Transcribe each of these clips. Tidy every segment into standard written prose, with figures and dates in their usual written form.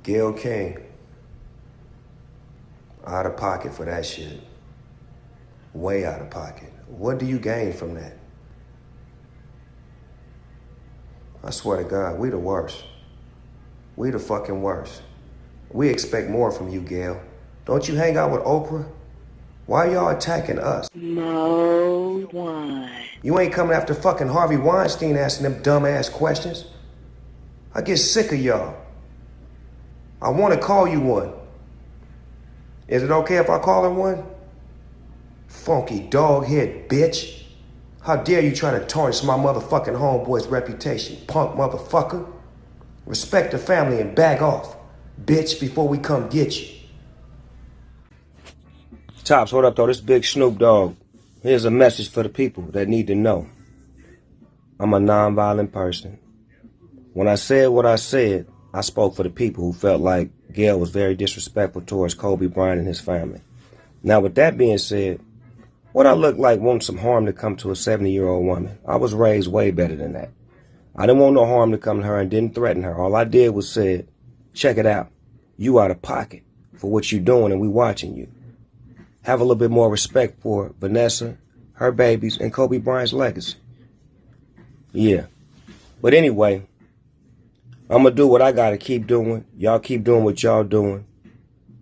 Gail King, out of pocket for that shit. Way out of pocket. What do you gain from that? I swear to God, we the worst. We the fucking worst. We expect more from you, Gail. Don't you hang out with Oprah? Why y'all attacking us? Mode 1. You ain't coming after fucking Harvey Weinstein asking them dumbass questions. I get sick of y'all. I want to call you one. Is it okay if I call her one? Funky dog head bitch. How dare you try to tarnish my motherfucking homeboy's reputation, punk motherfucker. Respect the family and back off, bitch, before we come get you. Tops, what up though? This big Snoop Dogg. Here's a message for the people that need to know. I'm a nonviolent person. When I said what I said, I spoke for the people who felt like Gail was very disrespectful towards Kobe Bryant and his family. Now, with that being said, what I look like wants some harm to come to a 70-year-old woman. I was raised way better than that. I didn't want no harm to come to her and didn't threaten her. All I did was said, check it out. You out of pocket for what you doing and we watching you. Have a little bit more respect for Vanessa, her babies, and Kobe Bryant's legacy. Yeah. But anyway, I'm going to do what I got to keep doing. Y'all keep doing what y'all doing.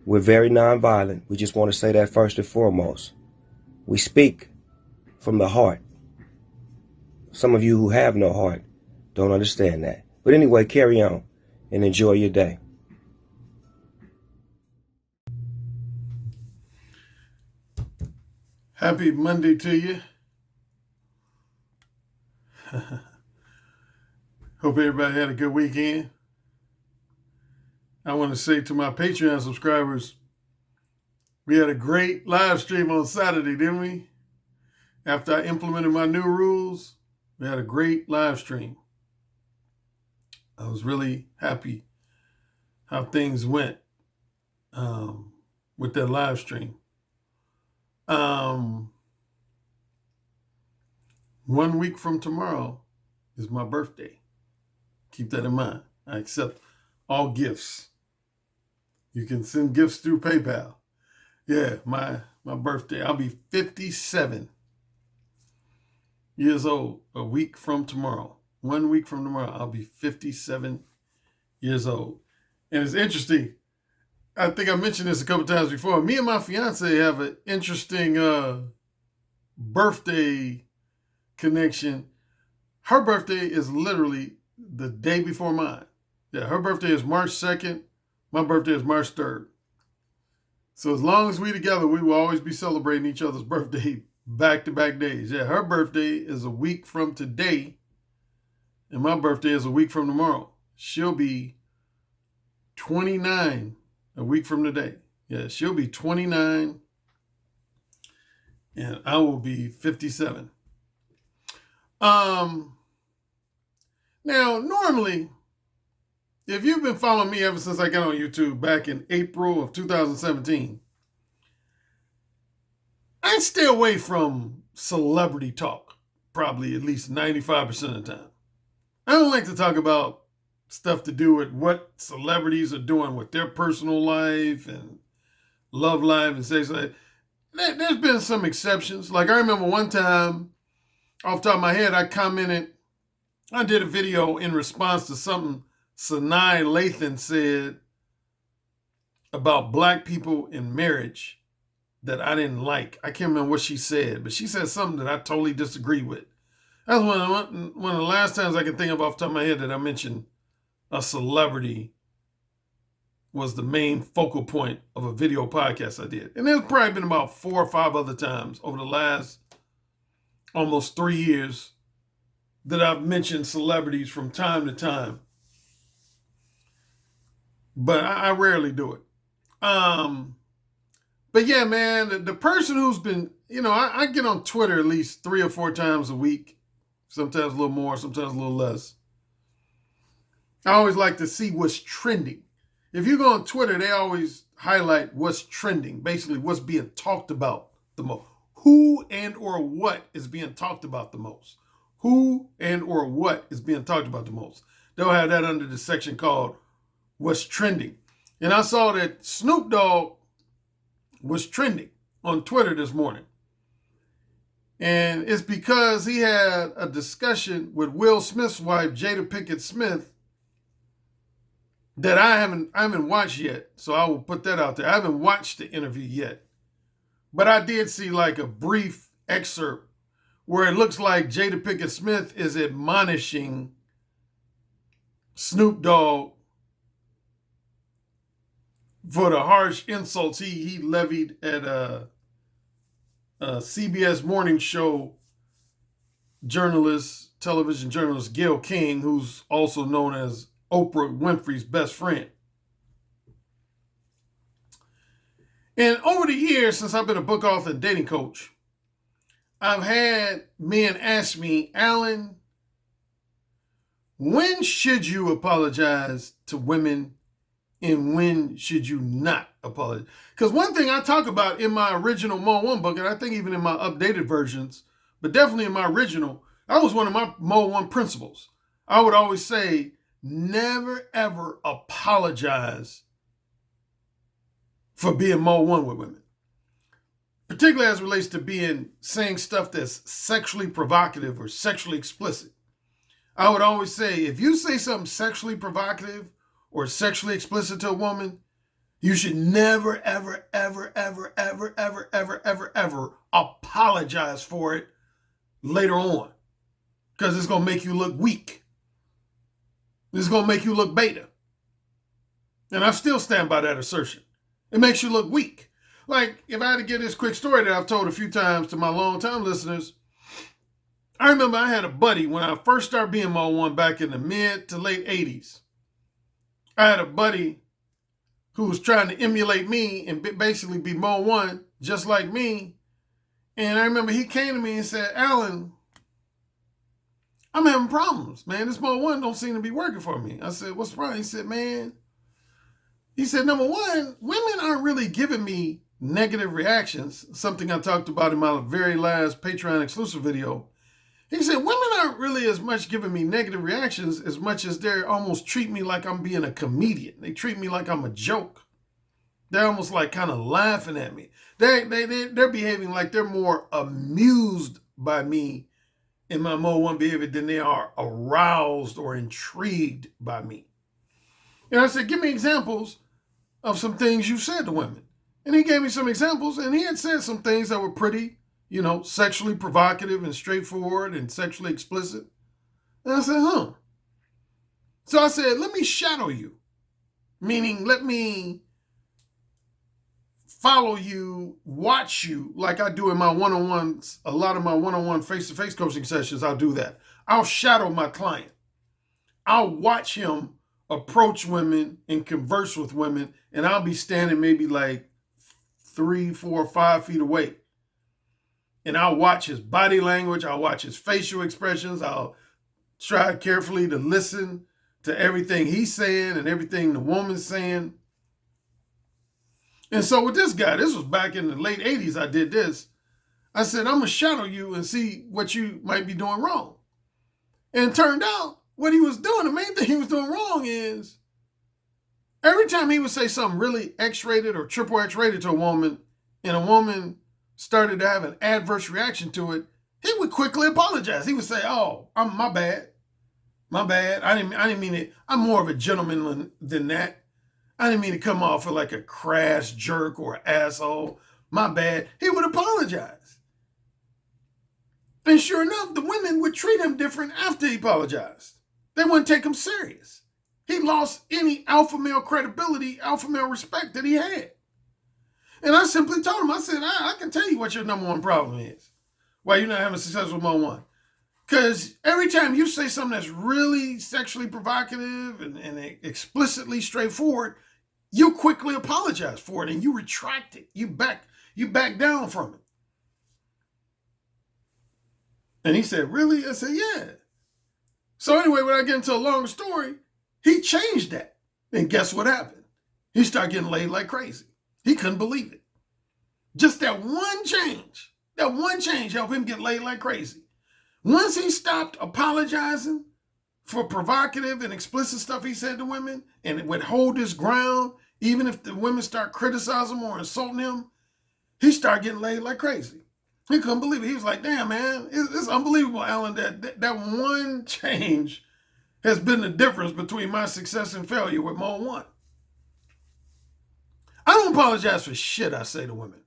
We're very nonviolent. We just want to say that first and foremost. We speak from the heart. Some of you who have no heart don't understand that. But anyway, carry on and enjoy your day. Happy Monday to you. Hope everybody had a good weekend. I want to say to my Patreon subscribers, we had a great live stream on Saturday, didn't we? After I implemented my new rules, we had a great live stream. I was really happy how things went with that live stream. 1 week from tomorrow is my birthday. Keep that in mind. I accept all gifts. You can send gifts through PayPal. Yeah, my birthday. I'll be 57 years old a week from tomorrow. 1 week from tomorrow, I'll be 57 years old. And it's interesting. I think I mentioned this a couple times before. Me and my fiance have an interesting birthday connection. Her birthday is literally the day before mine. Yeah, her birthday is March 2nd. My birthday is March 3rd. So as long as we together, we will always be celebrating each other's birthday back-to-back days. Yeah, her birthday is a week from today, and my birthday is a week from tomorrow. She'll be 29 a week from today. Yeah, she'll be 29, and I will be 57. Now, normally, if you've been following me ever since I got on YouTube back in April of 2017, I stay away from celebrity talk, probably at least 95% of the time. I don't like to talk about stuff to do with what celebrities are doing with their personal life and love life and sex life. There's been some exceptions. Like I remember one time, off the top of my head, I did a video in response to something Sanaa Lathan said about black people in marriage that I didn't like. I can't remember what she said, but she said something that I totally disagree with. That's one of the last times I can think of off the top of my head that I mentioned a celebrity was the main focal point of a video podcast I did. And there's probably been about 4 or 5 other times over the last almost 3 years that I've mentioned celebrities from time to time. But I rarely do it. But yeah, man, the person who's been, I get on Twitter at least 3 or 4 times a week, sometimes a little more, sometimes a little less. I always like to see what's trending. If you go on Twitter, they always highlight what's trending, basically what's being talked about the most. Who and or what is being talked about the most? Who and or what is being talked about the most? They'll have that under the section called what's trending. And I saw that Snoop Dogg was trending on Twitter this morning. And it's because he had a discussion with Will Smith's wife, Jada Pinkett Smith, that I haven't watched yet. So I will put that out there. I haven't watched the interview yet. But I did see like a brief excerpt where it looks like Jada Pinkett Smith is admonishing Snoop Dogg for the harsh insults he levied at a CBS morning show television journalist Gayle King, who's also known as Oprah Winfrey's best friend. And over the years, since I've been a book author and dating coach, I've had men ask me, Alan, when should you apologize to women and when should you not apologize? Because one thing I talk about in my original Mo 1 book, and I think even in my updated versions, but definitely in my original, that was one of my Mo 1 principles. I would always say, never ever apologize for being Mo 1 with women. Particularly as it relates to saying stuff that's sexually provocative or sexually explicit. I would always say, if you say something sexually provocative or sexually explicit to a woman, you should never, ever, ever, ever, ever, ever, ever, ever, ever apologize for it later on. Because it's going to make you look weak. It's going to make you look beta. And I still stand by that assertion. It makes you look weak. Like, if I had to give this quick story that I've told a few times to my long-time listeners, I remember I had a buddy when I first started being Mo 1 back in the mid to late 80s. I had a buddy who was trying to emulate me and basically be Mo 1 just like me. And I remember he came to me and said, Alan, I'm having problems, man. This Mo 1 don't seem to be working for me. I said, what's wrong? He said, number one, women aren't really giving me negative reactions, something I talked about in my very last Patreon exclusive video. He said, women aren't really as much giving me negative reactions as much as they almost treat me like I'm being a comedian. They treat me like I'm a joke. They're almost like kind of laughing at me. They're behaving like they're more amused by me in my Mo 1 behavior than they are aroused or intrigued by me. And I said, give me examples of some things you've said to women. And he gave me some examples, and he had said some things that were pretty, sexually provocative and straightforward and sexually explicit. And I said, So I said, let me shadow you. Meaning, let me follow you, watch you, like I do in my one-on-ones, a lot of my one-on-one face-to-face coaching sessions, I'll do that. I'll shadow my client. I'll watch him approach women and converse with women, and I'll be standing maybe like 3, 4, 5 feet away. And I'll watch his body language. I'll watch his facial expressions. I'll try carefully to listen to everything he's saying and everything the woman's saying. And so with this guy, this was back in the late 80s, I did this. I said, I'm going to shadow you and see what you might be doing wrong. And it turned out what he was doing, the main thing he was doing wrong is every time he would say something really X-rated or triple X-rated to a woman and a woman started to have an adverse reaction to it, he would quickly apologize. He would say, my bad. My bad. I didn't mean it. I'm more of a gentleman than that. I didn't mean to come off like a crass jerk or asshole. My bad. He would apologize. And sure enough, the women would treat him different after he apologized. They wouldn't take him serious. He lost any alpha male credibility, alpha male respect that he had. And I simply told him, I said, I can tell you what your number one problem is. Why you're not having success with Mo 1. Because every time you say something that's really sexually provocative and explicitly straightforward, you quickly apologize for it and you retract it. You back down from it. And he said, really? I said, yeah. So anyway, when I get into a long story, he changed that. And guess what happened? He started getting laid like crazy. He couldn't believe it. Just that one change helped him get laid like crazy. Once he stopped apologizing for provocative and explicit stuff he said to women and would hold his ground Even if the women start criticizing him or insulting him, he started getting laid like crazy. He couldn't believe it. He was like, damn, man, it's unbelievable, Alan, that one change has been the difference between my success and failure with Mo 1. I don't apologize for shit I say to women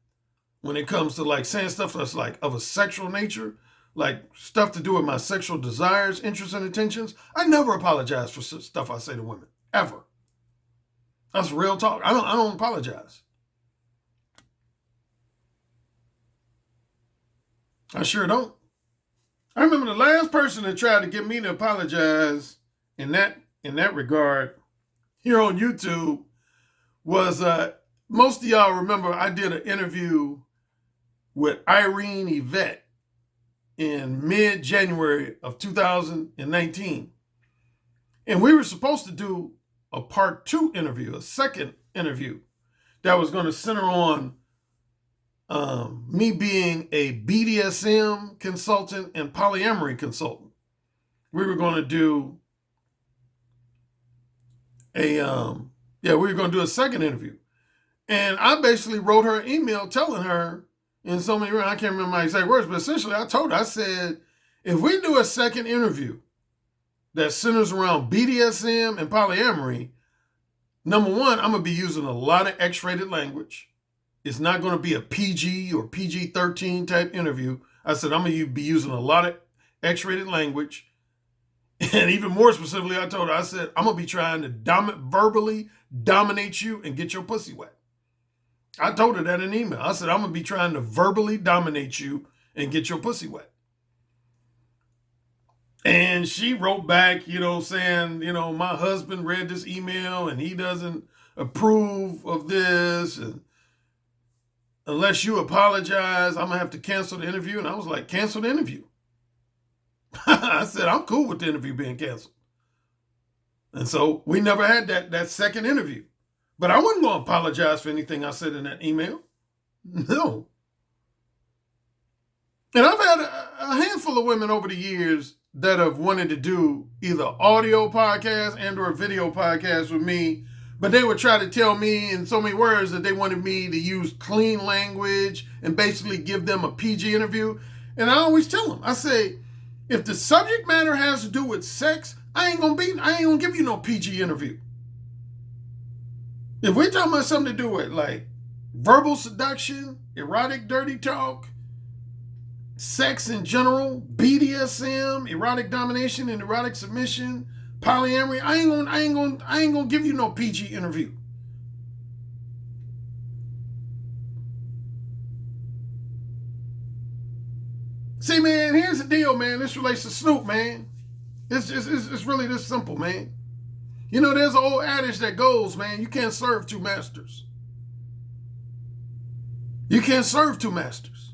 when it comes to like saying stuff that's like of a sexual nature, like stuff to do with my sexual desires, interests, and intentions. I never apologize for stuff I say to women, ever. That's real talk. I don't apologize. I sure don't. I remember the last person that tried to get me to apologize in that regard here on YouTube was most of y'all remember I did an interview with Irene Yvette in mid-January of 2019. And we were supposed to do a part 2 interview, a second interview that was going to center on me being a BDSM consultant and polyamory consultant. We were going to do we were going to do a second interview. And I basically wrote her an email telling her in so many words, I can't remember my exact words, but essentially I told her, I said, if we do a second interview that centers around BDSM and polyamory, number one, I'm going to be using a lot of X-rated language. It's not going to be a PG or PG-13 type interview. I said, I'm going to be using a lot of X-rated language. And even more specifically, I told her, I said, I'm going to be trying to verbally dominate you and get your pussy wet. I told her that in an email. I said, I'm going to be trying to verbally dominate you and get your pussy wet. And she wrote back, saying, my husband read this email and he doesn't approve of this. And unless you apologize, I'm going to have to cancel the interview. And I was like, cancel the interview. I said, I'm cool with the interview being canceled. And so we never had that second interview. But I wasn't going to apologize for anything I said in that email. No. And I've had a handful of women over the years that have wanted to do either audio podcast and or video podcast with me, but they would try to tell me in so many words that they wanted me to use clean language and basically give them a PG interview. And I always tell them, I say, if the subject matter has to do with sex, I ain't gonna give you no PG interview. If we're talking about something to do with like verbal seduction, erotic dirty talk, sex in general, BDSM, erotic domination and erotic submission, polyamory, I ain't gonna give you no PG interview. See, man, here's the deal, man. This relates to Snoop, man. It's really this simple, man. There's an old adage that goes, man, you can't serve two masters. You can't serve two masters.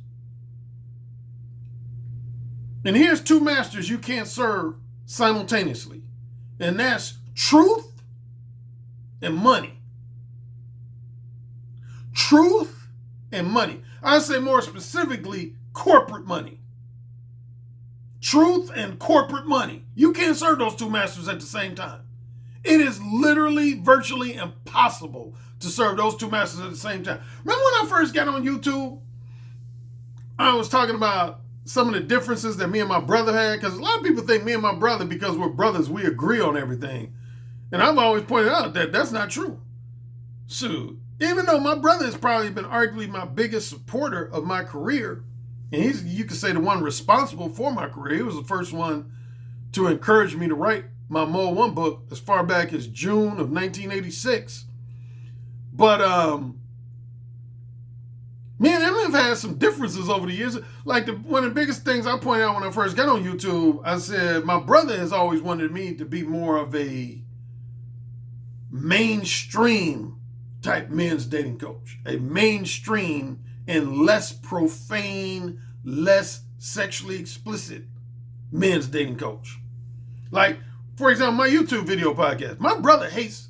And here's two masters you can't serve simultaneously. And that's truth and money. Truth and money. I say more specifically, corporate money. Truth and corporate money. You can't serve those two masters at the same time. It is literally, virtually impossible to serve those two masters at the same time. Remember when I first got on YouTube? I was talking about some of the differences that me and my brother had, because a lot of people think me and my brother, because we're brothers, we agree on everything. And I've always pointed out that that's not true. So, even though my brother has probably been arguably my biggest supporter of my career, and he's, you could say, the one responsible for my career. He was the first one to encourage me to write my Mo 1 book as far back as June of 1986. But me and him have had some differences over the years. Like one of the biggest things I pointed out when I first got on YouTube, I said my brother has always wanted me to be more of a mainstream type men's dating coach. A mainstream and less profane, less sexually explicit men's dating coach. Like, for example, my YouTube video podcast. My brother hates,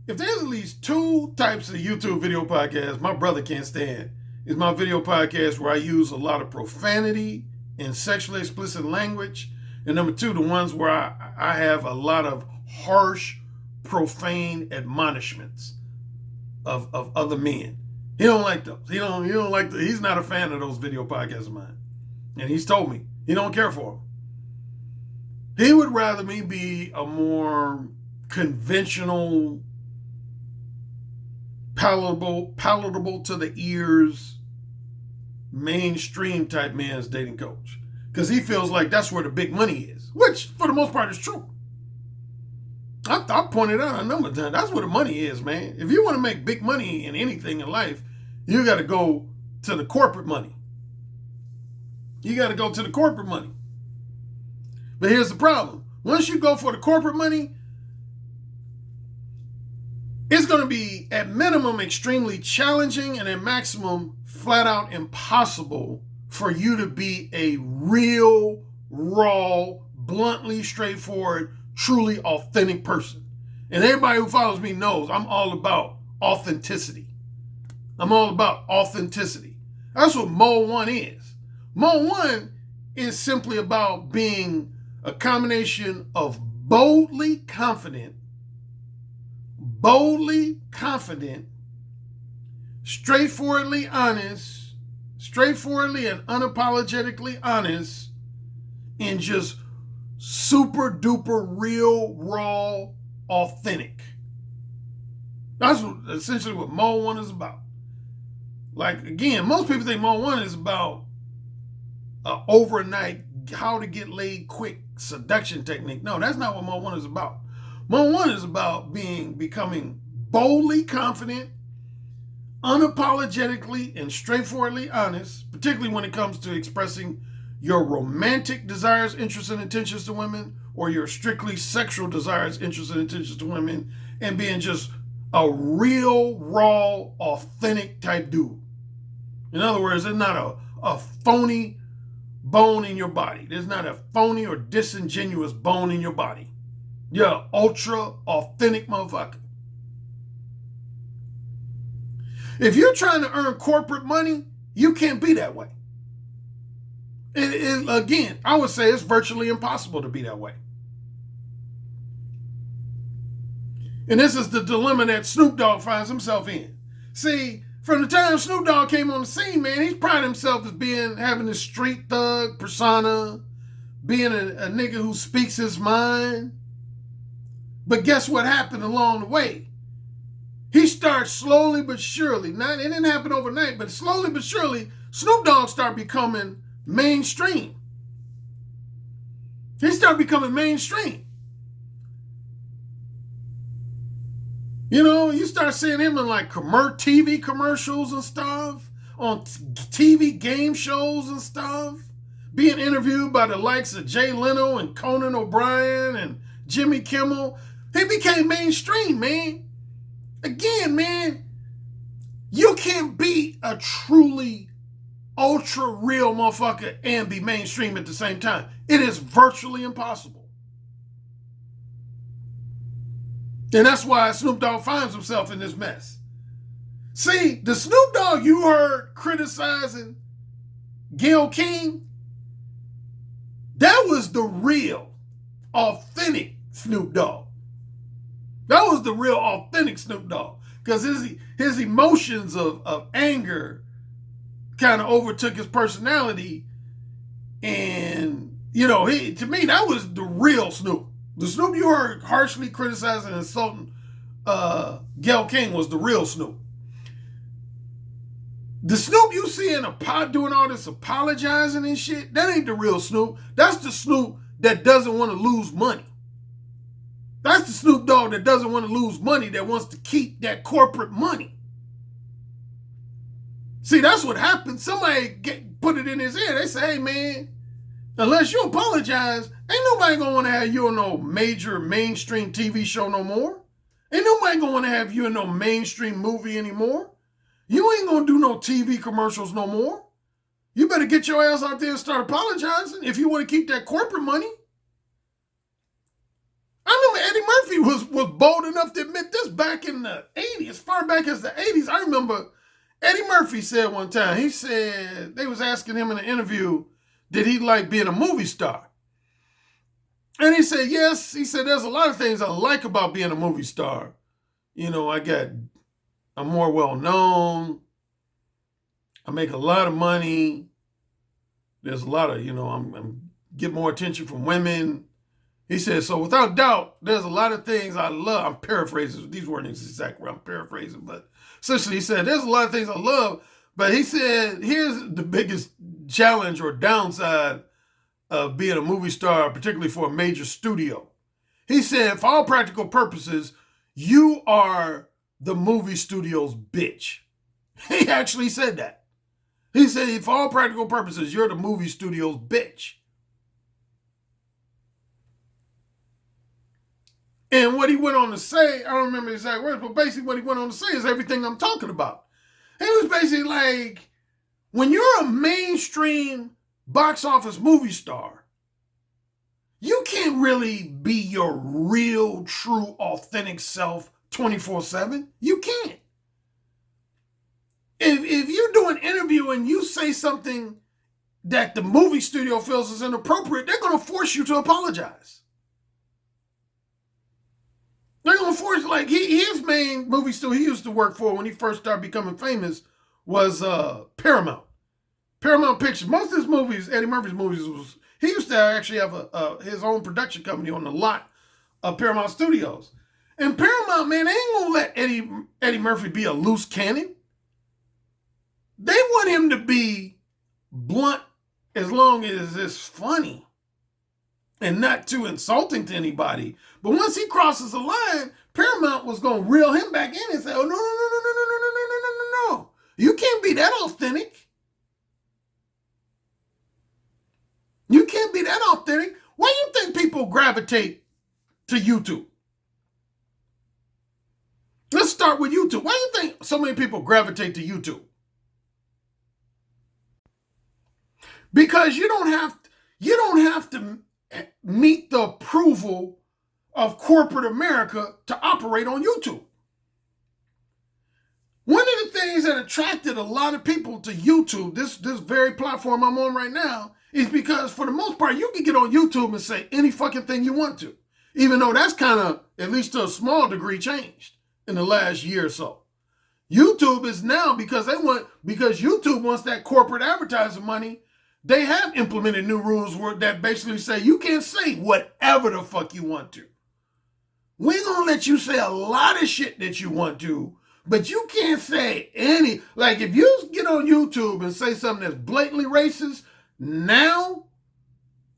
if there's at least two types of YouTube video podcasts my brother can't stand, is my video podcast where I use a lot of profanity and sexually explicit language. And number two, the ones where I have a lot of harsh, profane admonishments of other men. He don't like those. He don't like he's not a fan of those video podcasts of mine. And he's told me he don't care for them. He would rather me be a more conventional, palatable to the ears, mainstream type man's dating coach. Because he feels like that's where the big money is, which for the most part is true. I pointed out a number of times, that's where the money is, man. If you want to make big money in anything in life, you got to go to the corporate money. You got to go to the corporate money. But here's the problem. Once you go for the corporate money, it's going to be at minimum extremely challenging and at maximum flat out impossible for you to be a real, raw, bluntly straightforward, truly authentic person. And everybody who follows me knows I'm all about authenticity. I'm all about authenticity. That's what Mode 1 is. Mode 1 is simply about being a combination of boldly confident, straightforwardly honest, straightforwardly and unapologetically honest, and just super duper real, raw, authentic. That's essentially what Mode 1 is about. Like, again, most people think Mode 1 is about overnight, how to get laid quick seduction technique. No, that's not what Mode 1 is about. Mode 1 is about becoming boldly confident, unapologetically and straightforwardly honest, particularly when it comes to expressing your romantic desires, interests, and intentions to women, or your strictly sexual desires, interests, and intentions to women, and being just a real, raw, authentic type dude. In other words, there's not a phony bone in your body. There's not a phony or disingenuous bone in your body. You're an ultra authentic motherfucker. If you're trying to earn corporate money, you can't be that way. Again, I would say it's virtually impossible to be that way. And this is the dilemma that Snoop Dogg finds himself in. See, from the time Snoop Dogg came on the scene, man, he's prided himself as having this street thug persona, being a nigga who speaks his mind. But guess what happened along the way? He starts slowly but surely, it didn't happen overnight, but slowly but surely, Snoop Dogg started becoming mainstream. He started becoming mainstream. You know, you start seeing him in like TV commercials and stuff, on TV game shows and stuff, being interviewed by the likes of Jay Leno and Conan O'Brien and Jimmy Kimmel. He became mainstream, man. Again, man, you can't be a truly ultra real motherfucker and be mainstream at the same time. It is virtually impossible. And that's why Snoop Dogg finds himself in this mess. See, the Snoop Dogg you heard criticizing Gayle King, that was the real, authentic Snoop Dogg. That was the real, authentic Snoop Dogg. Because his emotions of anger kind of overtook his personality. And, you know, to me, that was the real Snoop. The Snoop you heard harshly criticizing and insulting Gayle King was the real Snoop. The Snoop you see in a pot doing all this apologizing and shit, that ain't the real Snoop. That's the Snoop that doesn't want to lose money. That's the Snoop Dogg that doesn't want to lose money, that wants to keep that corporate money. See, that's what happens. Somebody put it in his ear. They say, hey, man, unless you apologize, ain't nobody gonna want to have you on no major mainstream TV show no more. Ain't nobody gonna want to have you in no mainstream movie anymore. You ain't gonna do no TV commercials no more. You better get your ass out there and start apologizing if you want to keep that corporate money. I remember Eddie Murphy was bold enough to admit this back in the 80s, as far back as the 80s. I remember Eddie Murphy said one time, he said, they was asking him in an interview, did he like being a movie star? And he said, yes. He said, there's a lot of things I like about being a movie star. You know, I got I'm more well known. I make a lot of money. There's a lot of, I'm get more attention from women. He said, so without doubt, there's a lot of things I love. I'm paraphrasing. These weren't exactly I'm paraphrasing, but essentially he said, there's a lot of things I love. But he said, here's the biggest challenge or downside of being a movie star, particularly for a major studio. He said, for all practical purposes, you are the movie studio's bitch. He actually said that. He said, for all practical purposes, you're the movie studio's bitch. And what he went on to say, I don't remember the exact words, but basically what he went on to say is everything I'm talking about. He was basically like, when you're a mainstream box office movie star, you can't really be your real, true, authentic self 24/7. You can't. If you do an interview and you say something that the movie studio feels is inappropriate, they're going to force you to apologize. They're going to force, like, his main movie studio he used to work for when he first started becoming famous was Paramount. Paramount Pictures. Most of his movies, Eddie Murphy's movies, he used to actually have his own production company on the lot of Paramount Studios. And Paramount, man, they ain't going to let Eddie Murphy be a loose cannon. They want him to be blunt as long as it's funny and not too insulting to anybody. But once he crosses the line, Paramount was going to reel him back in and say, oh, no. You can't be that authentic. You can't be that authentic. Why do you think people gravitate to YouTube? Let's start with YouTube. Why do you think so many people gravitate to YouTube? Because you don't have to meet the approval of corporate America to operate on YouTube. One of the things that attracted a lot of people to YouTube, this very platform I'm on right now, is because for the most part, you can get on YouTube and say any fucking thing you want to, even though that's kind of, at least to a small degree, changed in the last year or so. YouTube is now, because YouTube wants that corporate advertising money, they have implemented new rules that basically say you can't say whatever the fuck you want to. We're going to let you say a lot of shit that you want to, but you can't say any. Like, if you get on YouTube and say something that's blatantly racist, now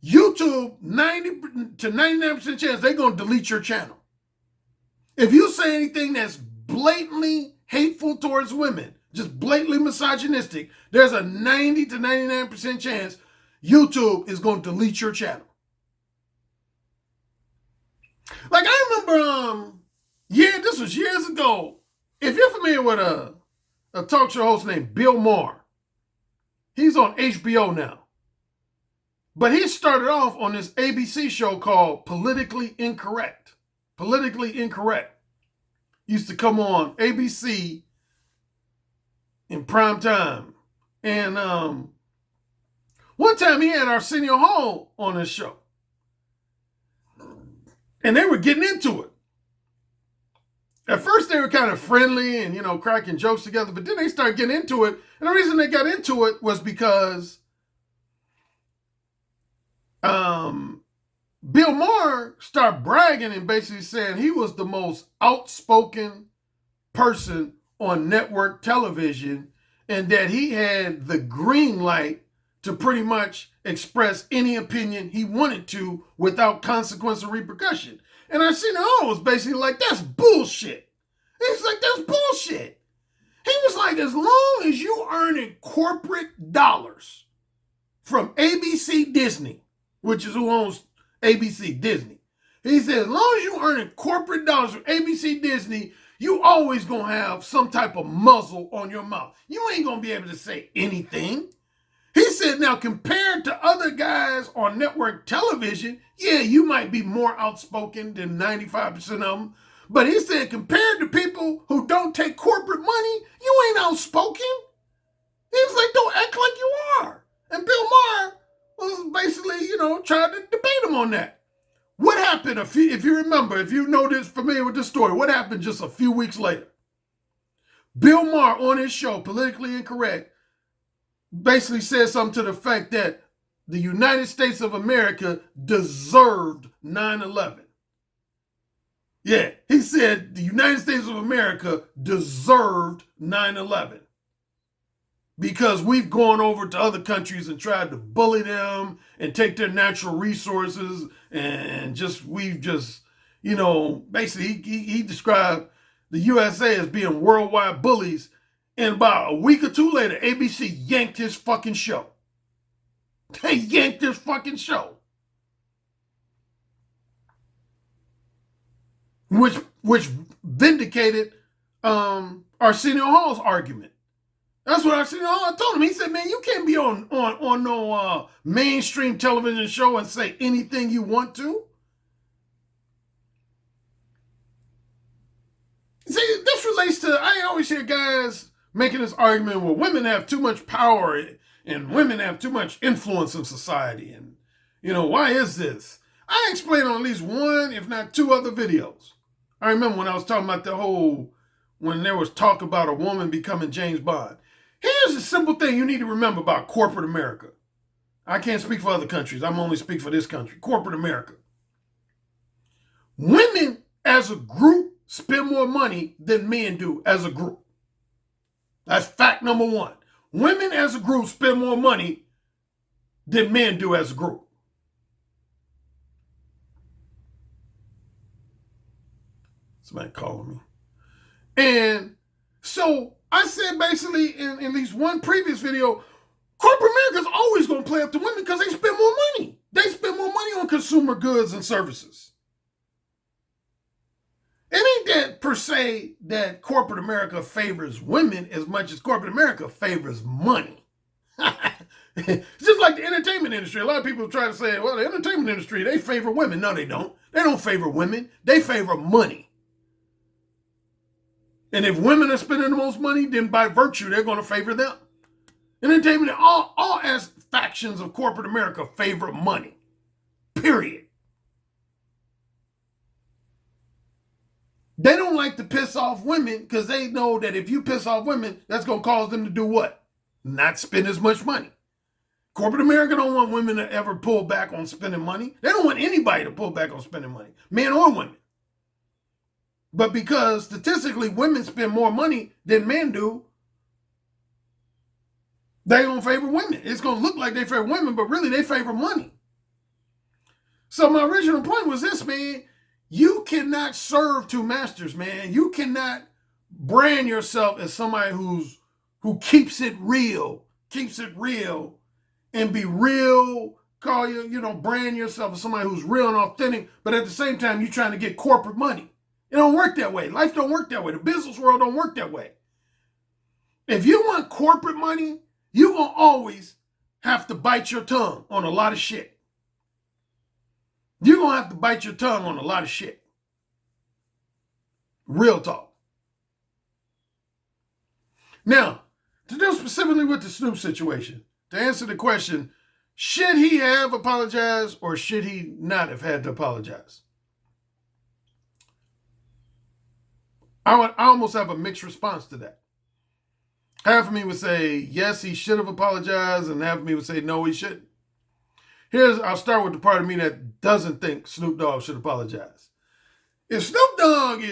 YouTube, 90 to 99% chance they're going to delete your channel. If you say anything that's blatantly hateful towards women, just blatantly misogynistic, there's a 90 to 99% chance YouTube is going to delete your channel. Like, I remember, this was years ago. If you're familiar with a talk show host named Bill Maher, he's on HBO now. But he started off on this ABC show called Politically Incorrect. Politically Incorrect. Used to come on ABC in prime time. And one time he had Arsenio Hall on his show. And they were getting into it. At first they were kind of friendly and, cracking jokes together, but then they started getting into it. And the reason they got into it was because Bill Maher started bragging and basically saying he was the most outspoken person on network television and that he had the green light to pretty much express any opinion he wanted to without consequence or repercussion. And Arsenio Hall was basically like, that's bullshit. He's like, that's bullshit. He was like, as long as you earning corporate dollars from ABC Disney, which is who owns ABC Disney. He said, as long as you earning corporate dollars from ABC Disney, you always gonna have some type of muzzle on your mouth. You ain't gonna be able to say anything. He said, now compared to other guys on network television, yeah, you might be more outspoken than 95% of them. But he said, compared to people who don't take corporate money, you ain't outspoken. He was like, don't act like you are. And Bill Maher was basically, trying to debate him on that. What happened, if you remember, if you know this, familiar with this story, what happened just a few weeks later? Bill Maher on his show, Politically Incorrect, basically said something to the fact that the United States of America deserved 9/11. Yeah, he said the United States of America deserved 9/11 because we've gone over to other countries and tried to bully them and take their natural resources and we've just, basically he described the USA as being worldwide bullies. And about a week or two later, ABC yanked his fucking show. They yanked his fucking show. Which vindicated Arsenio Hall's argument. That's what Arsenio Hall told him. He said, man, you can't be on no mainstream television show and say anything you want to. See, this relates to, I always hear guys making this argument, well, women have too much power and women have too much influence in society. And, why is this? I explained on at least one, if not two other videos. I remember when I was talking about when there was talk about a woman becoming James Bond. Here's a simple thing you need to remember about corporate America. I can't speak for other countries. I'm only speak for this country, corporate America. Women as a group spend more money than men do as a group. That's fact number one. Women as a group spend more money than men do as a group. Somebody calling me. And so I said basically in at least one previous video, corporate America's always going to play up to women because they spend more money. They spend more money on consumer goods and services. It ain't that per se that corporate America favors women as much as corporate America favors money. It's just like the entertainment industry. A lot of people try to say, well, the entertainment industry, they favor women. No, they don't. They don't favor women. They favor money. And if women are spending the most money, then by virtue, they're going to favor them. Entertainment, all as factions of corporate America favor money. Period. They don't like to piss off women because they know that if you piss off women, that's going to cause them to do what? Not spend as much money. Corporate America don't want women to ever pull back on spending money. They don't want anybody to pull back on spending money, men or women. But because statistically women spend more money than men do, they don't favor women. It's going to look like they favor women, but really they favor money. So my original point was this, man. You cannot serve two masters, man. You cannot brand yourself as somebody who keeps it real, and be real, call you, brand yourself as somebody who's real and authentic, but at the same time, you're trying to get corporate money. It don't work that way. Life don't work that way. The business world don't work that way. If you want corporate money, you're going to always have to bite your tongue on a lot of shit. You're going to have to bite your tongue on a lot of shit. Real talk. Now, to deal specifically with the Snoop situation, to answer the question, should he have apologized or should he not have had to apologize? I almost have a mixed response to that. Half of me would say, yes, he should have apologized, and half of me would say, no, he shouldn't. I'll start with the part of me that doesn't think Snoop Dogg should apologize. If Snoop Dogg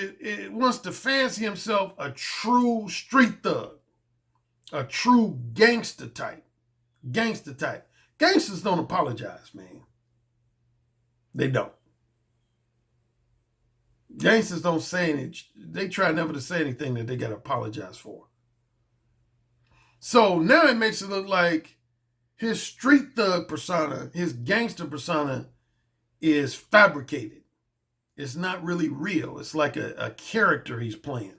wants to fancy himself a true street thug, a true gangster type, gangsters don't apologize, man. They don't. Gangsters don't say anything. They try never to say anything that they got to apologize for. So now it makes it look like his street thug persona, his gangster persona is fabricated. It's not really real. It's like a character he's playing.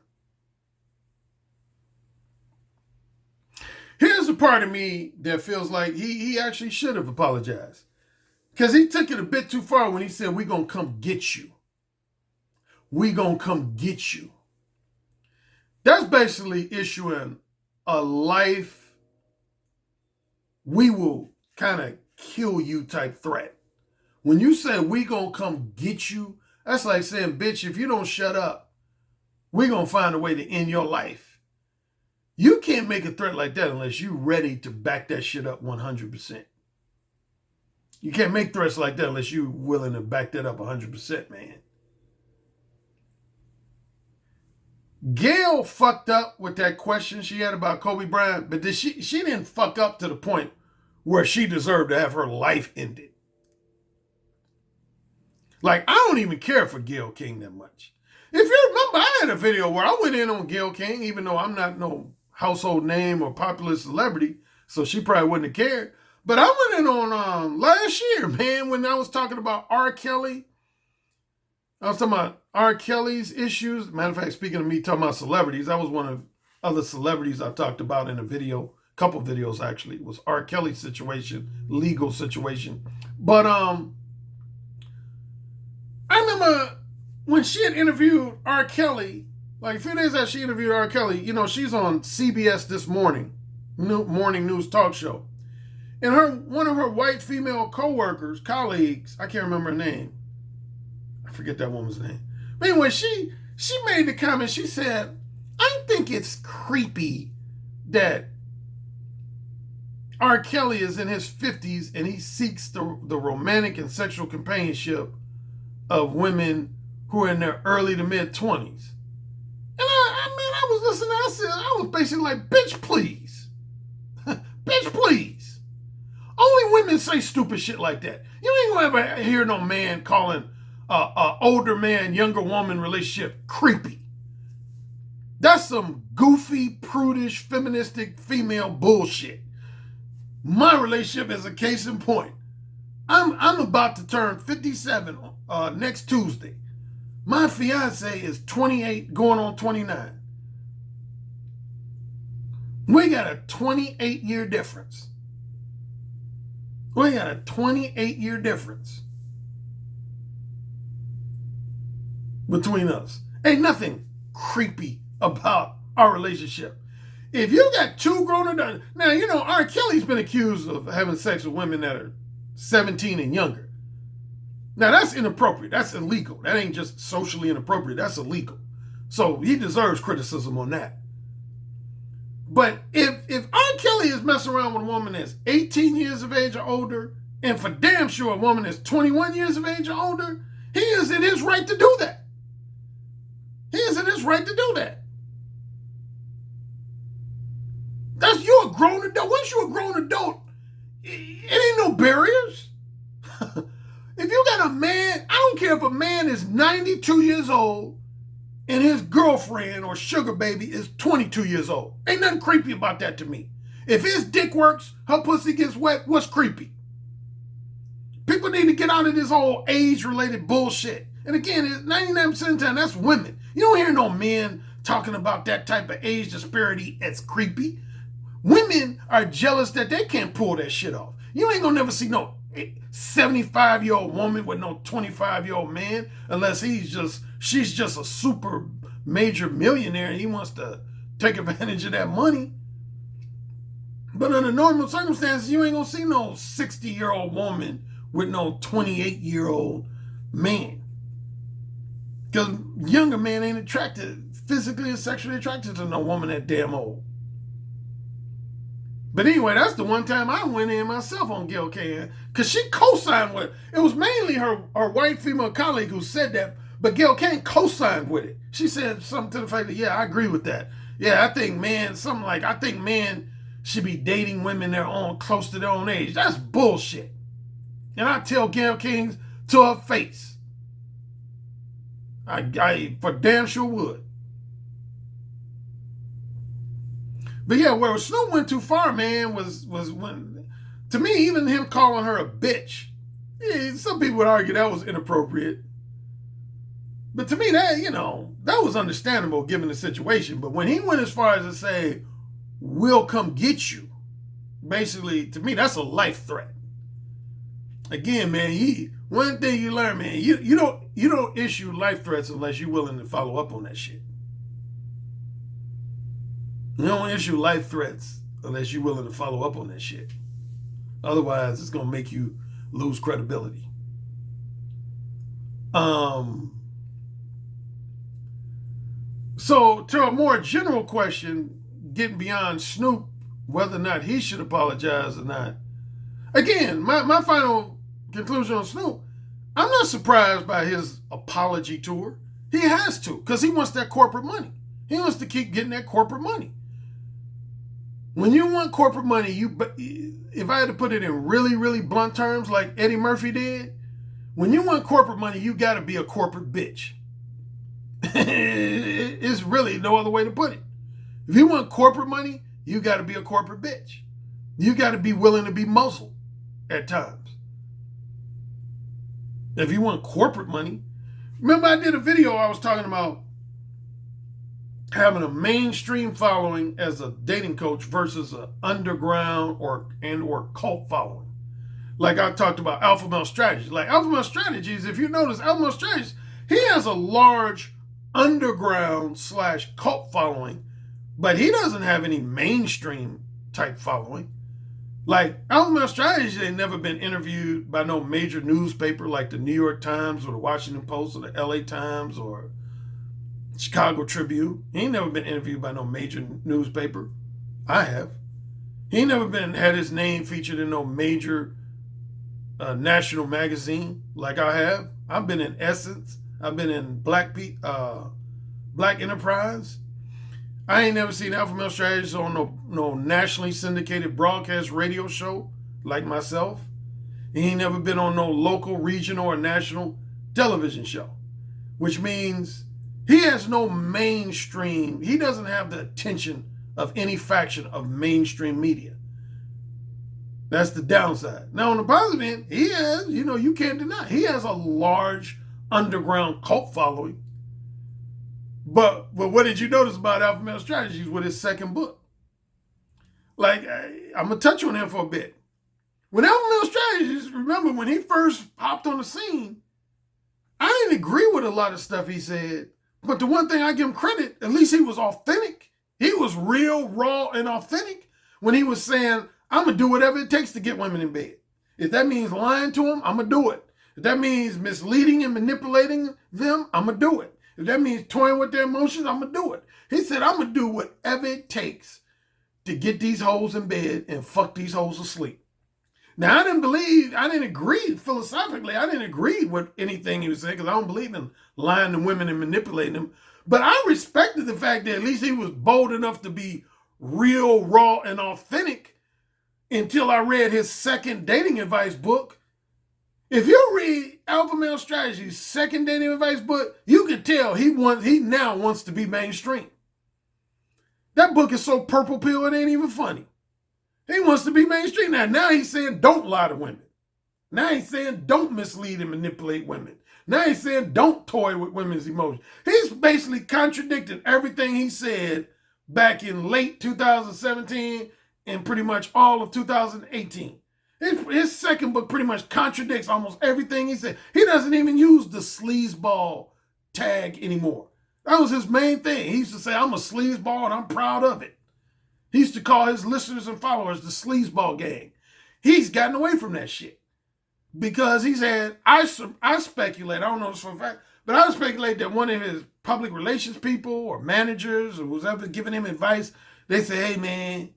Here's the part of me that feels like he actually should have apologized. Because he took it a bit too far when he said, we're going to come get you. We going to come get you. That's basically issuing a life, we will kind of kill you type threat. When you say we going to come get you, that's like saying, bitch, if you don't shut up, we going to find a way to end your life. You can't make a threat like that unless you're ready to back that shit up 100%. You can't make threats like that unless you're willing to back that up 100%, man. Gail fucked up with that question she had about Kobe Bryant, but she didn't fuck up to the point where she deserved to have her life ended. Like, I don't even care for Gail King that much. If you remember, I had a video where I went in on Gail King, even though I'm not no household name or popular celebrity, so she probably wouldn't have cared. But I went in on last year, man, when I was talking about R. Kelly. I was talking about R. Kelly's issues. Matter of fact, speaking of me talking about celebrities, that was one of other celebrities I talked about in a video, couple videos actually, was R. Kelly's situation, legal situation. But I remember when she had interviewed R. Kelly, like a few days after she interviewed R. Kelly, you know, she's on CBS This Morning, morning news talk show. And one of her white female co-workers, colleagues, I can't remember her name. I forget that woman's name. But anyway, she made the comment, she said, I think it's creepy that R. Kelly is in his 50s and he seeks the romantic and sexual companionship of women who are in their early to mid 20s. And I was listening, I was basically like, bitch, please. Bitch, please. Only women say stupid shit like that. You ain't gonna ever hear no man calling older man, younger woman relationship creepy. That's some goofy, prudish, feministic female bullshit. My relationship is a case in point. I'm about to turn 57 next Tuesday. My fiance is 28, going on 29. We got a 28-year difference. We got a 28-year difference between us. Ain't nothing creepy about our relationship. If you got two grown adults, now, you know, R. Kelly's been accused of having sex with women that are 17 and younger. Now, that's inappropriate. That's illegal. That ain't just socially inappropriate. That's illegal. So he deserves criticism on that. But if R. Kelly is messing around with a woman that's 18 years of age or older, and for damn sure a woman that's 21 years of age or older, he is in his right to do that. He is in his right to do that. You're a grown adult. Once you're a grown adult, it ain't no barriers. If you got a man, I don't care if a man is 92 years old and his girlfriend or sugar baby is 22 years old. Ain't nothing creepy about that to me. If his dick works, her pussy gets wet, what's creepy? People need to get out of this whole age-related bullshit. And again, 99% of the time, that's women. You don't hear no men talking about that type of age disparity as creepy. Women are jealous that they can't pull that shit off. You ain't gonna never see no 75-year-old woman with no 25-year-old man unless she's just a super major millionaire and he wants to take advantage of that money. But under normal circumstances, you ain't gonna see no 60-year-old woman with no 28-year-old man. Because younger men ain't attracted, physically and sexually attracted to no woman that damn old. But anyway, that's the one time I went in myself on Gail King, because she co-signed with it. It was mainly her white female colleague who said that, but Gail King co-signed with it. She said something to the fact that, yeah, I agree with that. Yeah, I think men should be dating women their own, close to their own age. That's bullshit. And I tell Gail King to her face. I for damn sure would. But yeah, where Snoop went too far, man, was when, to me, even him calling her a bitch. Yeah, some people would argue that was inappropriate. But to me, that was understandable given the situation. But when he went as far as to say, we'll come get you, basically, to me, that's a life threat. Again, man, one thing you learn, man, you don't issue life threats unless you're willing to follow up on that shit. You don't issue life threats unless you're willing to follow up on that shit. Otherwise, it's going to make you lose credibility. So, to a more general question, getting beyond Snoop, whether or not he should apologize or not. Again, my final conclusion on Snoop, I'm not surprised by his apology tour. He has to, because he wants that corporate money. He wants to keep getting that corporate money. When you want corporate money, if I had to put it in really, really blunt terms like Eddie Murphy did, when you want corporate money, you got to be a corporate bitch. It's really no other way to put it. If you want corporate money, you got to be a corporate bitch. You got to be willing to be muzzled at times. If you want corporate money, remember I did a video I was talking about having a mainstream following as a dating coach versus an underground or cult following. Like I talked about Alpha Male Strategies. Like Alpha Male Strategies, if you notice, Alpha Male Strategies, he has a large underground / cult following, but he doesn't have any mainstream type following. Like Alpha Male Strategies ain't never been interviewed by no major newspaper like the New York Times or the Washington Post or the LA Times or Chicago Tribune. He ain't never been interviewed by no major newspaper. I have. He ain't never had his name featured in no major national magazine like I have. I've been in Essence. I've been in Black Enterprise. I ain't never seen Alpha Male Strategies on no nationally syndicated broadcast radio show like myself. He ain't never been on no local, regional, or national television show, which means he has no mainstream. He doesn't have the attention of any faction of mainstream media. That's the downside. Now, on the positive end, he has, you can't deny, he has a large underground cult following. But what did you notice about Alpha Male Strategies with his second book? Like, I'm going to touch on him for a bit. When Alpha Male Strategies, remember when he first popped on the scene, I didn't agree with a lot of stuff he said. But the one thing I give him credit, at least he was authentic. He was real, raw, and authentic when he was saying, I'm going to do whatever it takes to get women in bed. If that means lying to them, I'm going to do it. If that means misleading and manipulating them, I'm going to do it. If that means toying with their emotions, I'm going to do it. He said, I'm going to do whatever it takes to get these hoes in bed and fuck these hoes asleep. Now, I didn't agree philosophically. I didn't agree with anything he was saying because I don't believe in lying to women and manipulating them. But I respected the fact that at least he was bold enough to be real, raw, and authentic until I read his second dating advice book. If you read Alpha Male Strategies' second dating advice book, you can tell he now wants to be mainstream. That book is so purple pill, it ain't even funny. He wants to be mainstream now. Now he's saying don't lie to women. Now he's saying don't mislead and manipulate women. Now he's saying don't toy with women's emotions. He's basically contradicting everything he said back in late 2017 and pretty much all of 2018. His second book pretty much contradicts almost everything he said. He doesn't even use the sleazeball tag anymore. That was his main thing. He used to say, I'm a sleazeball and I'm proud of it. He used to call his listeners and followers the sleazeball gang. He's gotten away from that shit because he said, I speculate, I don't know this for a fact, but I speculate that one of his public relations people or managers or whoever giving him advice, they say, hey man,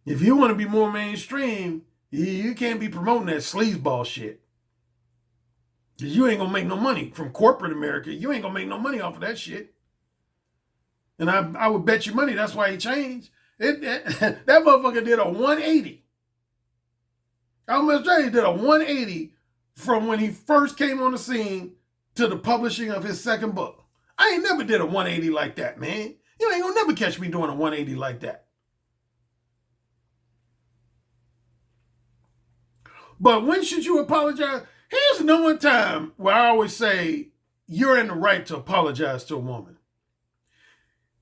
if you want to be more mainstream, you can't be promoting that sleazeball shit. Because you ain't going to make no money from corporate America. You ain't going to make no money off of that shit. And I would bet you money that's why he changed. That motherfucker did a 180. Almost did a 180 from when he first came on the scene to the publishing of his second book. I ain't never did a 180 like that, man. You ain't going to never catch me doing a 180 like that. But when should you apologize? Here's no one time where I always say you're in the right to apologize to a woman.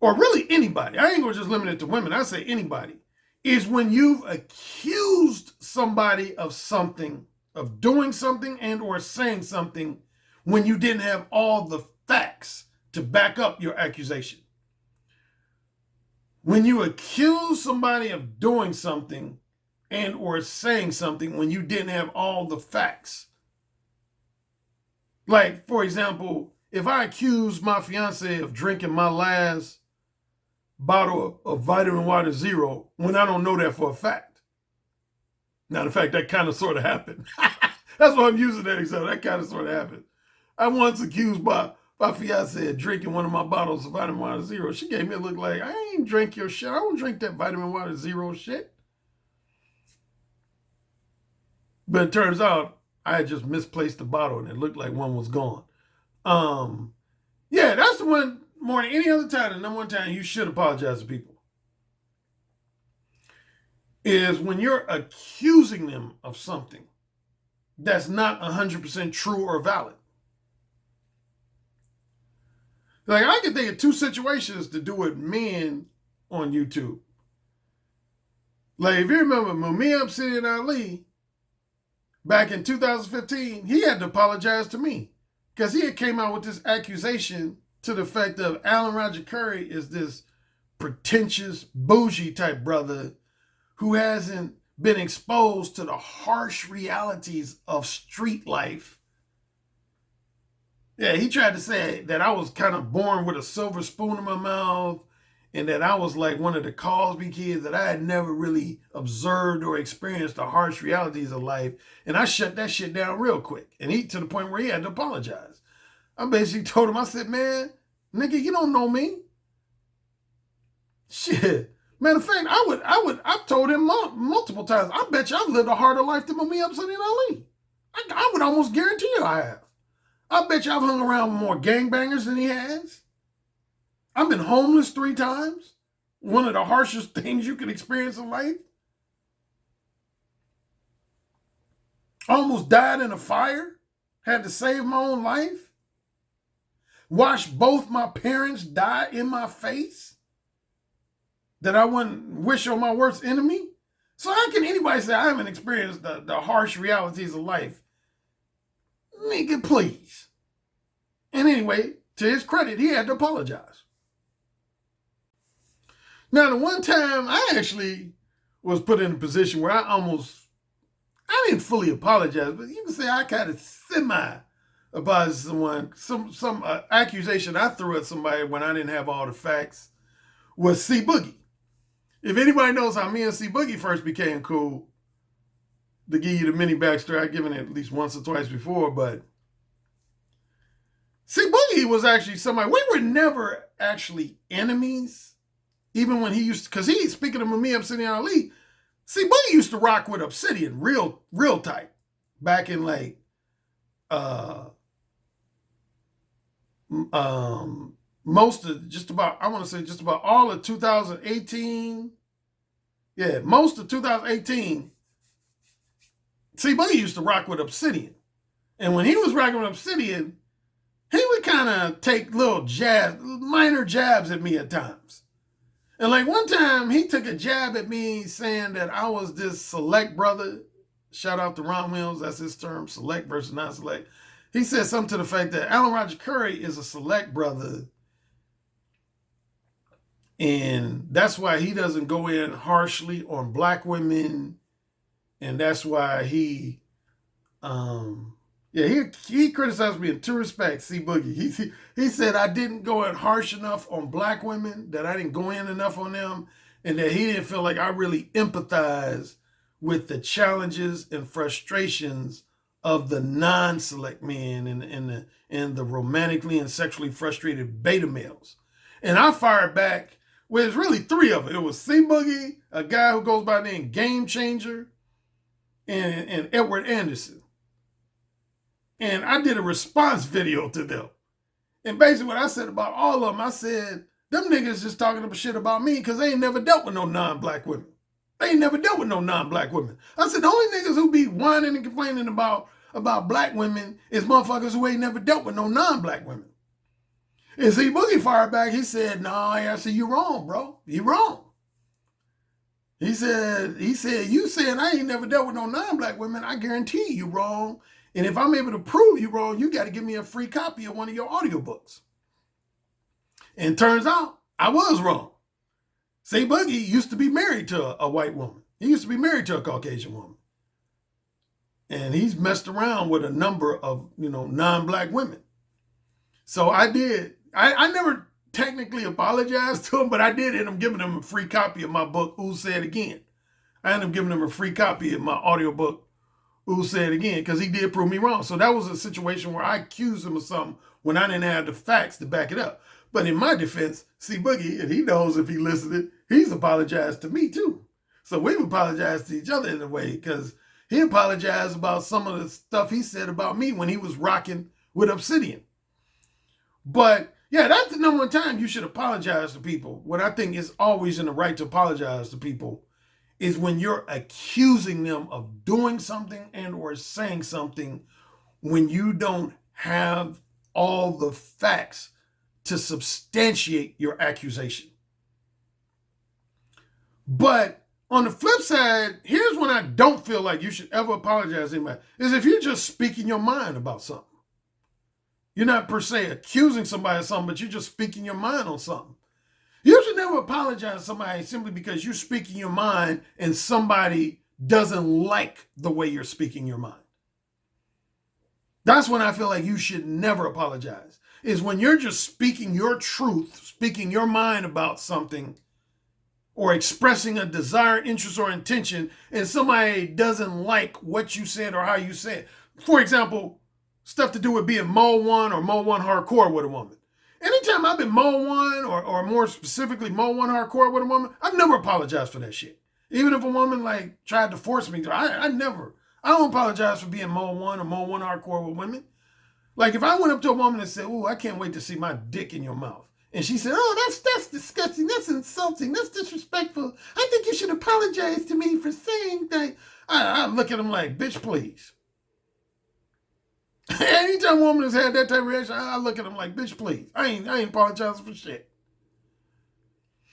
Or really anybody. I ain't going to just limit it to women. I say anybody. Is when you've accused somebody of something, of doing something and or saying something when you didn't have all the facts to back up your accusation. When you accuse somebody of doing something and or saying something when you didn't have all the facts. Like, for example, if I accuse my fiance of drinking my last bottle of vitamin water zero when I don't know that for a fact. Now, in fact, that kind of sort of happened. That's why I'm using that example. That kind of sort of happened. I once accused my fiance of drinking one of my bottles of vitamin water zero. She gave me a look like, I ain't drink your shit. I don't drink that vitamin water zero shit. But it turns out I had just misplaced the bottle and it looked like one was gone. Yeah, that's the one more than any other time, the number one time you should apologize to people is when you're accusing them of something that's not 100% true or valid. Like, I can think of two situations to do with men on YouTube. Like, if you remember Mumia Obsidian Ali, back in 2015, he had to apologize to me because he had came out with this accusation to the effect of Alan Roger Currie is this pretentious, bougie type brother who hasn't been exposed to the harsh realities of street life. Yeah, he tried to say that I was kind of born with a silver spoon in my mouth and that I was like one of the Cosby kids, that I had never really observed or experienced the harsh realities of life. And I shut that shit down real quick. And he, to the point where he had to apologize. I basically told him, I said, man, nigga, you don't know me. Shit. Matter of fact, I've told him multiple times, I bet you I've lived a harder life than me Obsidian Ali. I would almost guarantee you I have. I bet you I've hung around with more gangbangers than he has. I've been homeless 3 times. One of the harshest things you can experience in life. Almost died in a fire. Had to save my own life. Watched both my parents die in my face. That I wouldn't wish on my worst enemy. So how can anybody say I haven't experienced the harsh realities of life? Nigga, please. And anyway, to his credit, he had to apologize. Now, the one time I actually was put in a position where I didn't fully apologize, but you can say I kind of semi-apologized to someone. Some accusation I threw at somebody when I didn't have all the facts was C Boogie. If anybody knows how me and C Boogie first became cool, to give you the mini backstory, I've given it at least once or twice before, but C Boogie was actually somebody, we were never actually enemies. Even when he used to, because he, speaking of me, Obsidian Ali, C Boogie used to rock with Obsidian real tight. Back in like, most of just about, I want to say just about all of 2018. Yeah, most of 2018, C Boogie used to rock with Obsidian. And when he was rocking with Obsidian, he would kind of take little jabs, minor jabs at me at times. And like one time, he took a jab at me saying that I was this select brother. Shout out to Ron Wills, that's his term, select versus non-select. He said something to the fact that Alan Roger Currie is a select brother. And that's why he doesn't go in harshly on black women. And that's why he criticized me in 2 respects, C Boogie. He said I didn't go in harsh enough on black women, that I didn't go in enough on them, and that he didn't feel like I really empathized with the challenges and frustrations of the non-select men and the romantically and sexually frustrated beta males. And I fired back with really 3 of it. It was C Boogie, a guy who goes by the name Game Changer, and Edward Anderson. And I did a response video to them. And basically what I said about all of them, I said, them niggas just talking shit about me because they ain't never dealt with no non-black women. They ain't never dealt with no non-black women. I said, the only niggas who be whining and complaining about black women is motherfuckers who ain't never dealt with no non-black women. And see, Boogie fired back, he said, nah, I said, you wrong, bro. You wrong. He said, you saying I ain't never dealt with no non-black women, I guarantee you wrong. And if I'm able to prove you wrong, you got to give me a free copy of one of your audiobooks. And turns out I was wrong. C Boogie used to be married to a white woman. He used to be married to a Caucasian woman. And he's messed around with a number of, non-black women. So I never technically apologize to him, but I did end up giving him a free copy of my book, Ooh Say It Again. I ended up giving him a free copy of my audiobook, Ooh Say It Again, because he did prove me wrong. So that was a situation where I accused him of something when I didn't have the facts to back it up. But in my defense, see Boogie, and he knows if he listened, he's apologized to me too. So we've apologized to each other in a way, because he apologized about some of the stuff he said about me when he was rocking with Obsidian. But yeah, that's the number one time you should apologize to people. What I think is always in the right to apologize to people is when you're accusing them of doing something and or saying something when you don't have all the facts to substantiate your accusation. But on the flip side, here's when I don't feel like you should ever apologize to anybody, is if you're just speaking your mind about something. You're not per se accusing somebody of something, but you're just speaking your mind on something. You should never apologize to somebody simply because you're speaking your mind and somebody doesn't like the way you're speaking your mind. That's when I feel like you should never apologize, is when you're just speaking your truth, speaking your mind about something, or expressing a desire, interest, or intention, and somebody doesn't like what you said or how you said. For example, stuff to do with being Mo 1 or Mo 1 hardcore with a woman. Anytime I've been Mo 1 or more specifically Mo 1 hardcore with a woman, I've never apologized for that shit. Even if a woman like tried to force me to, I don't apologize for being Mo 1 or Mo 1 hardcore with women. Like if I went up to a woman and said, "Ooh, I can't wait to see my dick in your mouth," and she said, "Oh, that's disgusting, that's insulting, that's disrespectful. I think you should apologize to me for saying that." I look at them like, "Bitch, please." Anytime a woman has had that type of reaction, I look at them like, "Bitch, please." I ain't apologizing for shit.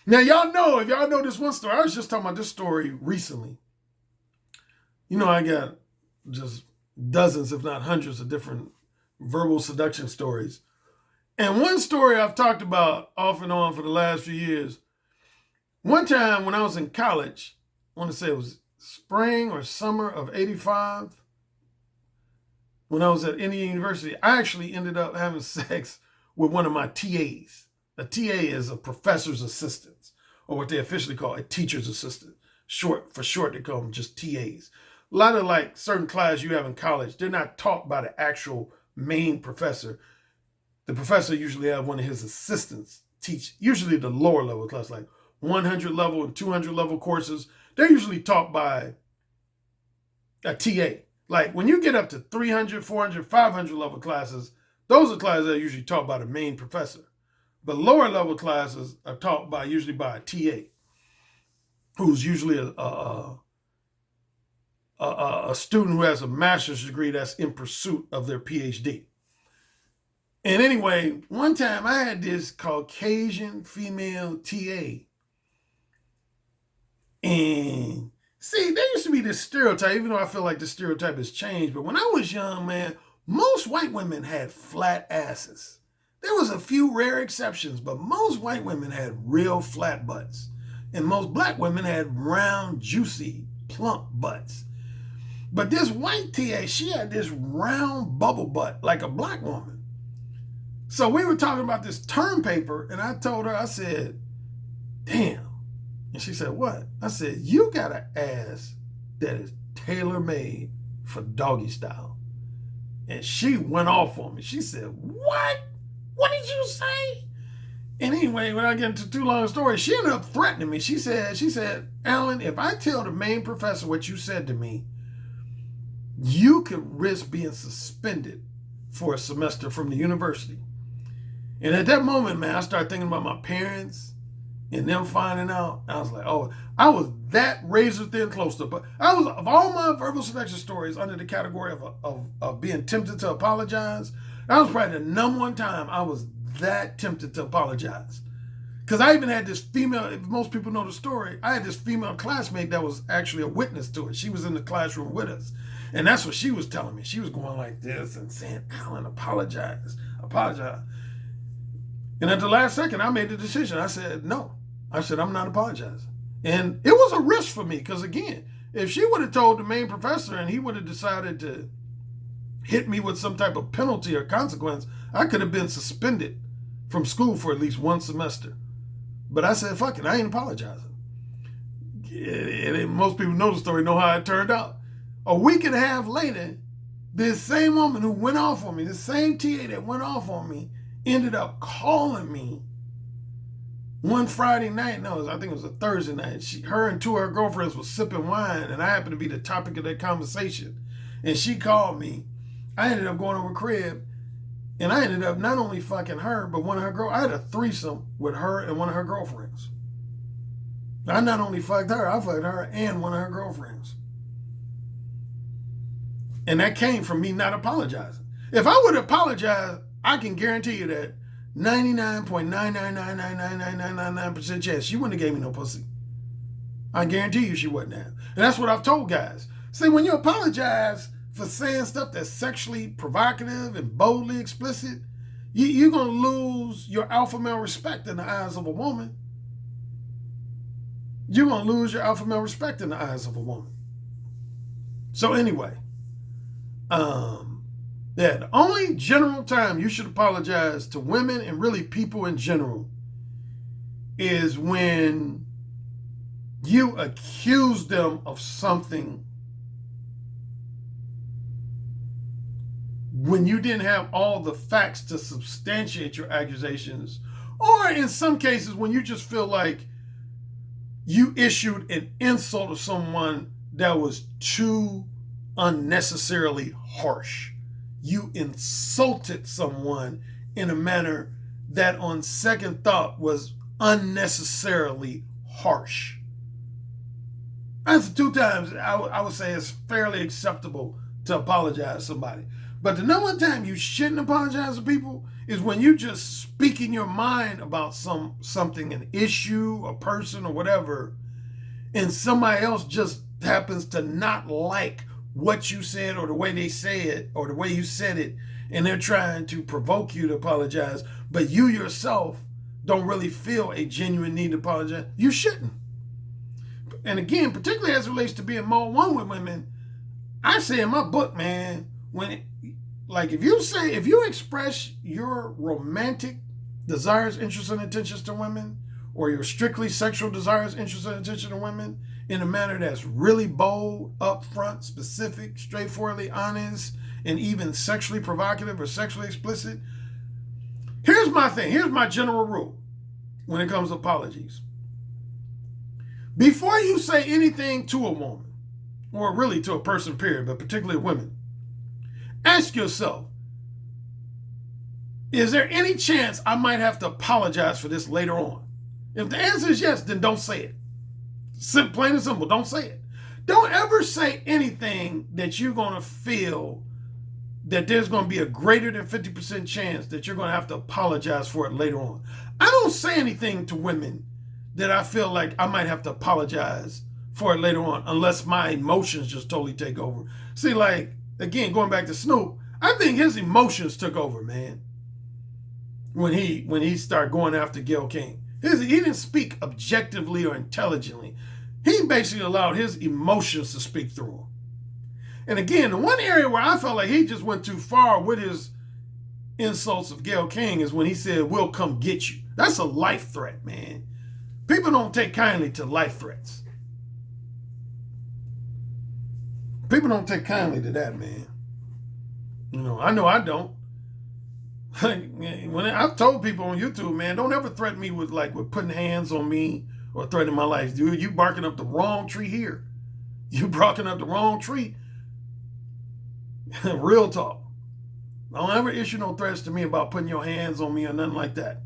Now, if y'all know this one story, I was just talking about this story recently. You know, I got just dozens, if not hundreds, of different verbal seduction stories. And one story I've talked about off and on for the last few years. One time when I was in college, I want to say it was spring or summer of '85, when I was at Indiana University, I actually ended up having sex with one of my TAs. A TA is a professor's assistant, or what they officially call a teacher's assistant. For short, they call them just TAs. A lot of like certain classes you have in college, they're not taught by the actual main professor. The professor usually have one of his assistants teach, usually the lower level class, like 100 level and 200 level courses. They're usually taught by a TA. Like when you get up to 300, 400, 500 level classes, those are classes that are usually taught by the main professor. But lower level classes are taught usually by a TA, who's usually a student who has a master's degree that's in pursuit of their PhD. And anyway, one time I had this Caucasian female TA. And see, there used to be this stereotype, even though I feel like the stereotype has changed. But when I was young, man, most white women had flat asses. There was a few rare exceptions, but most white women had real flat butts. And most black women had round, juicy, plump butts. But this white TA, she had this round bubble butt like a black woman. So we were talking about this term paper, and I told her, I said, "Damn." And she said, "What?" I said, "You got an ass that is tailor-made for doggy style." And she went off on me. She said, "What? What did you say?" And anyway, when I get into too long a story, she ended up threatening me. She said, "Alan, if I tell the main professor what you said to me, you could risk being suspended for a semester from the university." And at that moment, man, I started thinking about my parents and them finding out. I was like, oh, I was that razor thin close to, but I was, of all my verbal seduction stories under the category of being tempted to apologize, that was probably the number one time I was that tempted to apologize. Because I even had this female, if most people know the story, I had this female classmate that was actually a witness to it. She was in the classroom with us. And that's what she was telling me. She was going like this and saying, "Alan, apologize. And at the last second, I made the decision. I said, no. I said, I'm not apologizing. And it was a risk for me because, again, if she would have told the main professor and he would have decided to hit me with some type of penalty or consequence, I could have been suspended from school for at least one semester. But I said, fuck it, I ain't apologizing. And most people know the story, know how it turned out. A week and a half later, this same woman who went off on me, the same TA that went off on me, ended up calling me one Friday night. No, I think it was a Thursday night. Her and two of her girlfriends were sipping wine, and I happened to be the topic of that conversation. And she called me. I ended up going over crib, and I ended up not only fucking her, but one of her girls. I had a threesome with her and one of her girlfriends. I not only fucked her, I fucked her and one of her girlfriends. And that came from me not apologizing. If I would apologize, I can guarantee you that 99.9999999% chance she wouldn't have gave me no pussy. I guarantee you she wouldn't have. And that's what I've told guys. See, when you apologize for saying stuff that's sexually provocative and boldly explicit, you're going to lose your alpha male respect in the eyes of a woman. You're going to lose your alpha male respect in the eyes of a woman. So anyway, the only general time you should apologize to women and really people in general is when you accuse them of something when you didn't have all the facts to substantiate your accusations, or in some cases when you just feel like you issued an insult to someone that was too unnecessarily harsh. You insulted someone in a manner that on second thought was unnecessarily harsh. That's the two times I would say it's fairly acceptable to apologize to somebody. But the number one time you shouldn't apologize to people is when you just speaking your mind about something, an issue, a person, or whatever, and somebody else just happens to not like what you said or the way they say it or the way you said it, and they're trying to provoke you to apologize, but you yourself don't really feel a genuine need to apologize. You shouldn't. And again, particularly as it relates to being more one with women, I say in my book, man, if you express your romantic desires, interests, and intentions to women, or your strictly sexual desires, interests, and intentions to women in a manner that's really bold, upfront, specific, straightforwardly honest, and even sexually provocative or sexually explicit, here's my thing. Here's my general rule when it comes to apologies. Before you say anything to a woman, or really to a person, period, but particularly women, ask yourself, is there any chance I might have to apologize for this later on? If the answer is yes, then don't say it. Plain and simple, don't say it. Don't ever say anything that you're going to feel that there's going to be a greater than 50% chance that you're going to have to apologize for it later on. I don't say anything to women that I feel like I might have to apologize for it later on unless my emotions just totally take over. See, like, again, going back to Snoop, I think his emotions took over, man, when he started going after Gayle King. He didn't speak objectively or intelligently. He basically allowed his emotions to speak through him. And again, the one area where I felt like he just went too far with his insults of Gayle King is when he said, "We'll come get you." That's a life threat, man. People don't take kindly to life threats. People don't take kindly to that, man. I know I don't. When I've told people on YouTube, man, don't ever threaten me with putting hands on me or threatening my life. Dude, you barking up the wrong tree here. You barking up the wrong tree. Real talk. Don't ever issue no threats to me about putting your hands on me or nothing like that.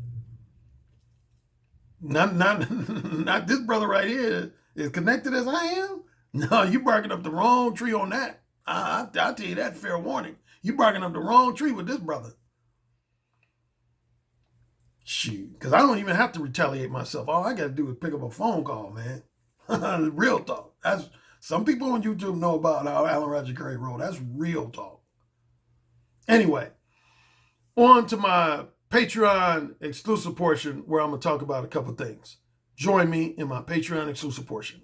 Not this brother right here is connected as I am. No, you barking up the wrong tree on that. I'll tell you that, fair warning. You barking up the wrong tree with this brother. Shoot, because I don't even have to retaliate myself. All I got to do is pick up a phone call, man. Real talk. That's some people on YouTube know about how Alan Roger Currie roll. That's real talk. Anyway, on to my Patreon exclusive portion where I'm going to talk about a couple things. Join me in my Patreon exclusive portion.